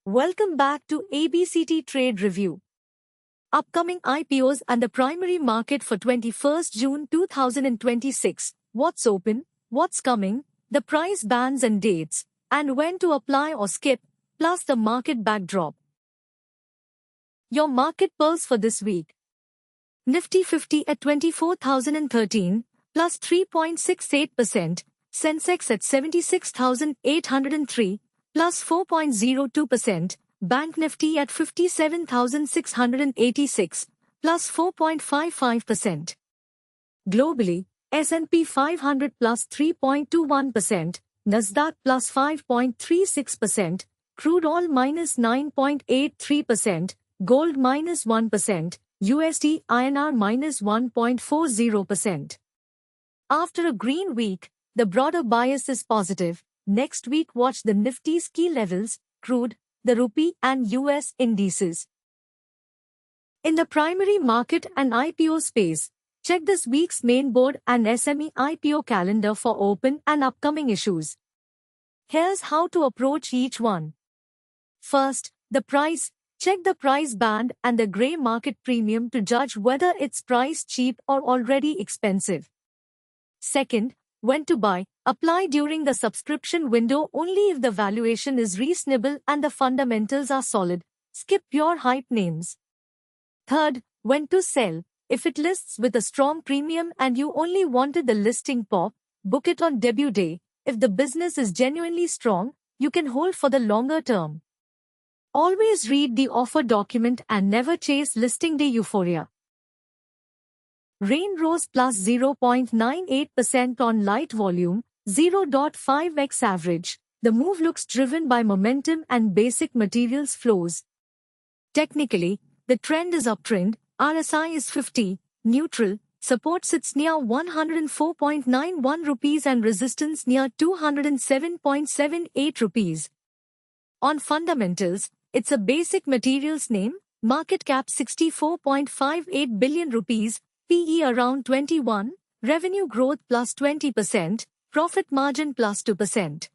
Welcome back to ABCT Trade Review. Upcoming IPOs and the primary market for 21st June 2026. What's open, what's coming, the price bands and dates, and when to apply or skip, plus the market backdrop. Your market pulse for this week. Nifty 50 at 24,013, plus 3.68%, Sensex at 76,803, plus 4.02%, Bank Nifty at 57,686, plus 4.55%. Globally, S&P 500 plus 3.21%, Nasdaq plus 5.36%, crude oil minus 9.83%, gold minus 1%, USD INR minus 1.40%. After a green week, the broader bias is positive. Next week watch the Nifty's key levels, crude, the rupee and US indices. In the primary market and IPO space, check this week's main board and SME IPO calendar for open and upcoming issues. Here's how to approach each one. First, the price. Check the price band and the grey market premium to judge whether it's priced cheap or already expensive. Second, when to buy. Apply during the subscription window only if the valuation is reasonable and the fundamentals are solid. Skip pure hype names. Third, when to sell. If it lists with a strong premium and you only wanted the listing pop, book it on debut day. If the business is genuinely strong, you can hold for the longer term. Always read the offer document and never chase listing day euphoria. Rain rose plus 0.98% on light volume, 0.5x average. The move looks driven by momentum and basic materials flows. Technically, the trend is uptrend. RSI is 50, neutral. Support sits near 104.91 rupees and resistance near 207.78 rupees. On fundamentals, it's a basic materials name, market cap 64.58 billion rupees, PE around 21, revenue growth plus 20%, profit margin plus 2%.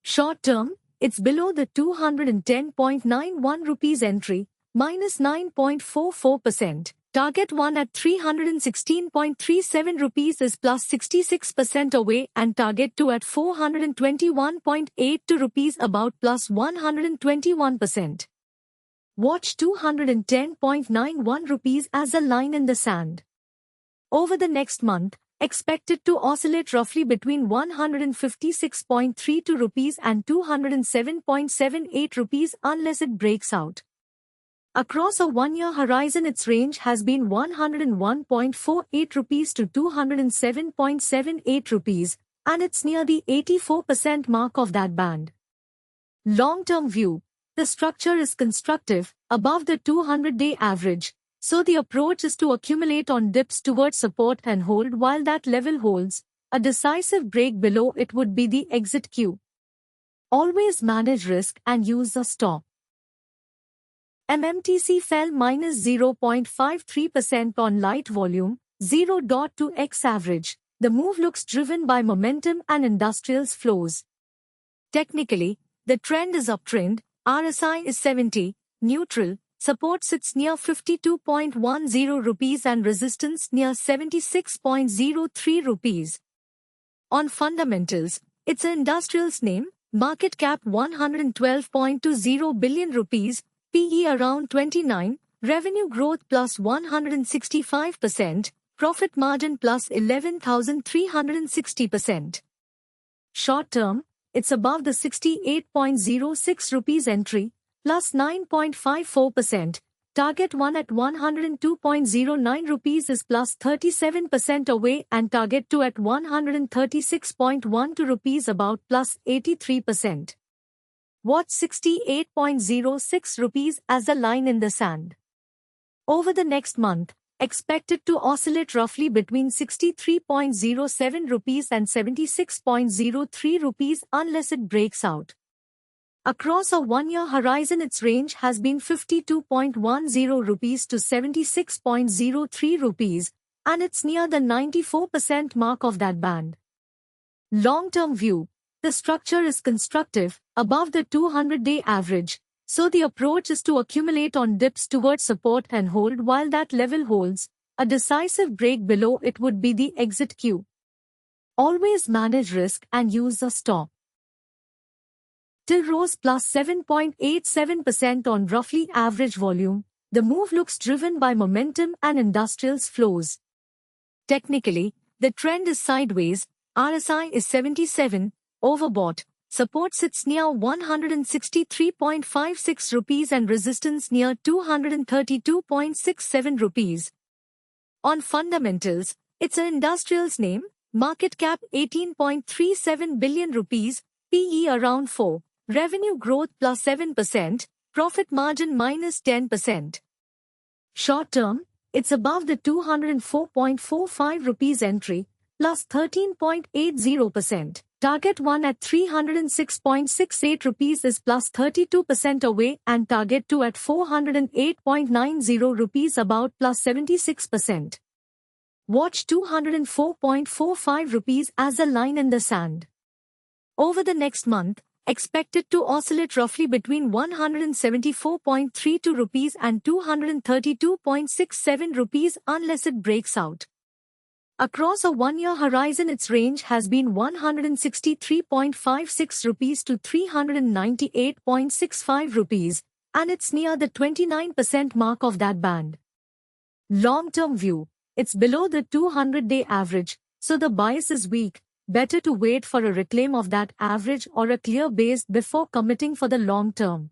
Short term, it's below the 210.91 rupees entry, minus 9.44%. Target 1 at 316.37 rupees is plus 66% away and target 2 at 421.82 rupees about plus 121%. Watch 210.91 rupees as a line in the sand. Over the next month, expect it to oscillate roughly between 156.32 rupees and 207.78 rupees unless it breaks out. Across a one-year horizon its range has been 101.48 rupees to 207.78 rupees, and it's near the 84% mark of that band. Long-term view. The structure is constructive, above the 200-day average, so the approach is to accumulate on dips towards support and hold while that level holds. A decisive break below it would be the exit cue. Always manage risk and use a stop. MMTC fell minus 0.53% on light volume, 0.2x average. The move looks driven by momentum and industrials flows. Technically, the trend is uptrend. RSI is 70, neutral. Support sits near 52.10 rupees and resistance near 76.03 rupees. On fundamentals, it's an industrials name, market cap 112.20 billion rupees, PE around 29, revenue growth plus 165%, profit margin plus 11,360%. Short term, it's above the 68.06 rupees entry, plus 9.54%. Target 1 at 102.09 rupees is plus 37% away and target 2 at 136.12 rupees about plus 83%. Watch 68.06 rupees as a line in the sand. Over the next month, expect it to oscillate roughly between 63.07 rupees and 76.03 rupees unless it breaks out. Across a one-year horizon its range has been 52.10 rupees to 76.03 rupees, and it's near the 94% mark of that band. Long-term view. The structure is constructive, above the 200-day average, So the approach is to accumulate on dips towards support and hold while that level holds. A decisive break below it would be the exit cue. Always manage risk and use a stop. TIL rose plus 7.87% on roughly average volume. The move looks driven by momentum and industrials flows. Technically, the trend is sideways. RSI is 77, overbought. Support sits near 163.56 rupees and resistance near 232.67 rupees. On fundamentals, it's an industrials name, market cap 18.37 billion rupees, PE around 4, revenue growth plus 7%, profit margin minus 10%. Short term, it's above the 204.45 rupees entry, plus 13.80%. Target 1 at 306.68 rupees is plus 32% away and target 2 at 408.90 rupees about plus 76%. Watch 204.45 rupees as a line in the sand. Over the next month, expected to oscillate roughly between 174.32 rupees and 232.67 rupees unless it breaks out. Across a one-year horizon its range has been 163.56 rupees to 398.65 rupees, and it's near the 29% mark of that band. Long-term view, it's below the 200-day average, so the bias is weak. Better to wait for a reclaim of that average or a clear base before committing for the long term.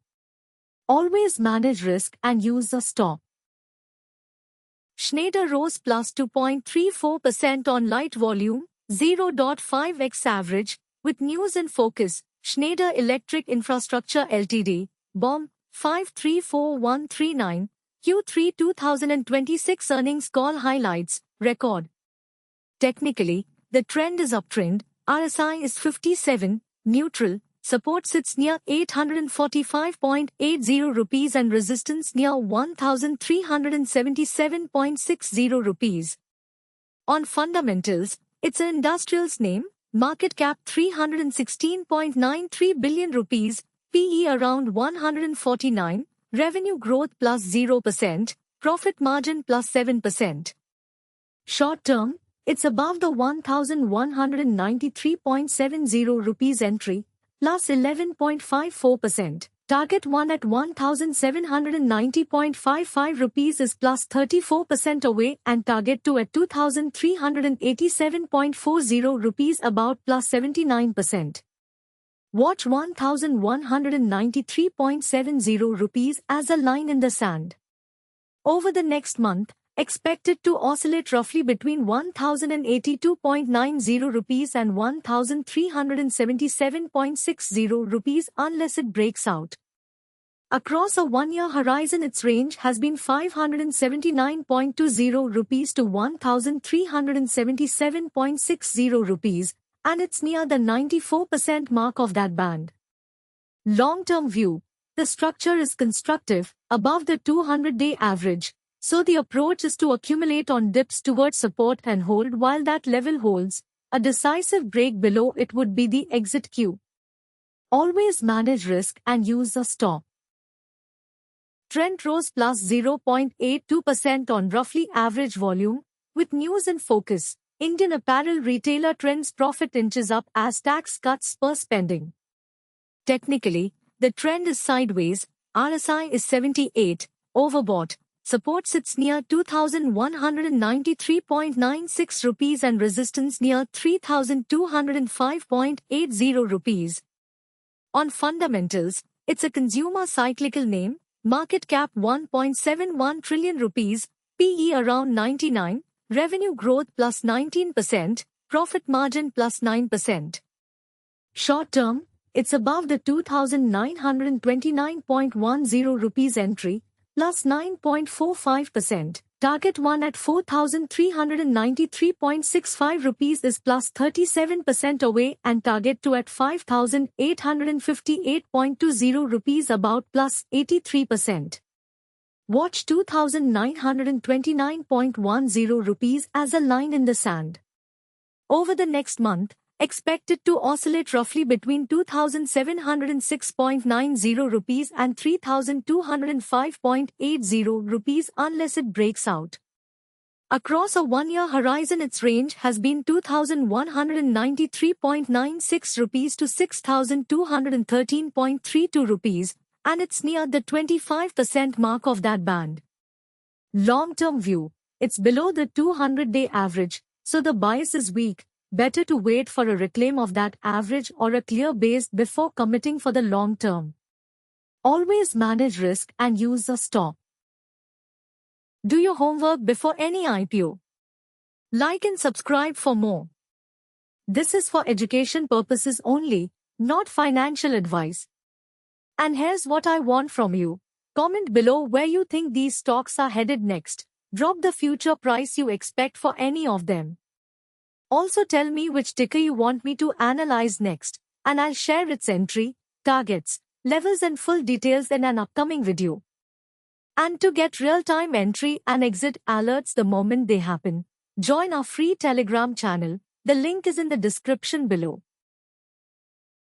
Always manage risk and use a stop. Schneider rose plus 2.34% on light volume, 0.5x average, with news in focus. Schneider Electric Infrastructure Ltd, BOM, 534139, Q3 2026 earnings call highlights, record. Technically, the trend is uptrend, RSI is 57, neutral, support sits near 845.80 rupees and resistance near 1377.60 rupees. On fundamentals, it's an industrials name, market cap 316.93 billion rupees, PE around 149, revenue growth plus 0%, profit margin plus 7%. Short term, it's above the 1193.70 rupees entry, plus 11.54%. Target 1 at 1790.55 rupees is plus 34% away and target 2 at 2387.40 rupees about plus 79%. Watch 1193.70 rupees as a line in the sand. Over the next month, expected to oscillate roughly between 1082.90 rupees and 1377.60 rupees unless it breaks out. Across a one-year horizon its range has been 579.20 rupees to 1377.60 rupees, and it's near the 94% mark of that band. Long-term view, the structure is constructive, above the 200-day average. So the approach is to accumulate on dips towards support and hold while that level holds. A decisive break below it would be the exit cue. Always manage risk and use a stop. Trent rose plus 0.82% on roughly average volume, with news in focus. Indian apparel retailer Trent's profit inches up as tax cuts spur spending. Technically, the trend is sideways, RSI is 78, overbought. Support sits near 2193.96 rupees and resistance near 3205.80 rupees. On fundamentals, it's a consumer cyclical name, market cap 1.71 trillion rupees, PE around 99, revenue growth plus 19%, profit margin plus 9%. Short term, it's above the 2929.10 rupees entry, plus 9.45%. Target 1 at 4393.65 rupees is plus 37% away and target 2 at 5858.20 rupees about plus 83%. Watch 2929.10 rupees as a line in the sand. Over the next month, expected to oscillate roughly between 2,706.90 rupees and 3,205.80 rupees unless it breaks out. Across a one-year horizon, its range has been 2,193.96 rupees to 6,213.32 rupees, and it's near the 25% mark of that band. Long-term view, it's below the 200-day average, so the bias is weak. Better to wait for a reclaim of that average or a clear base before committing for the long term. Always manage risk and use a stop. Do your homework before any IPO. Like and subscribe for more. This is for education purposes only, not financial advice. And here's what I want from you. Comment below where you think these stocks are headed next. Drop the future price you expect for any of them. Also tell me which ticker you want me to analyze next, and I'll share its entry, targets, levels and full details in an upcoming video. And to get real-time entry and exit alerts the moment they happen, join our free Telegram channel. The link is in the description below.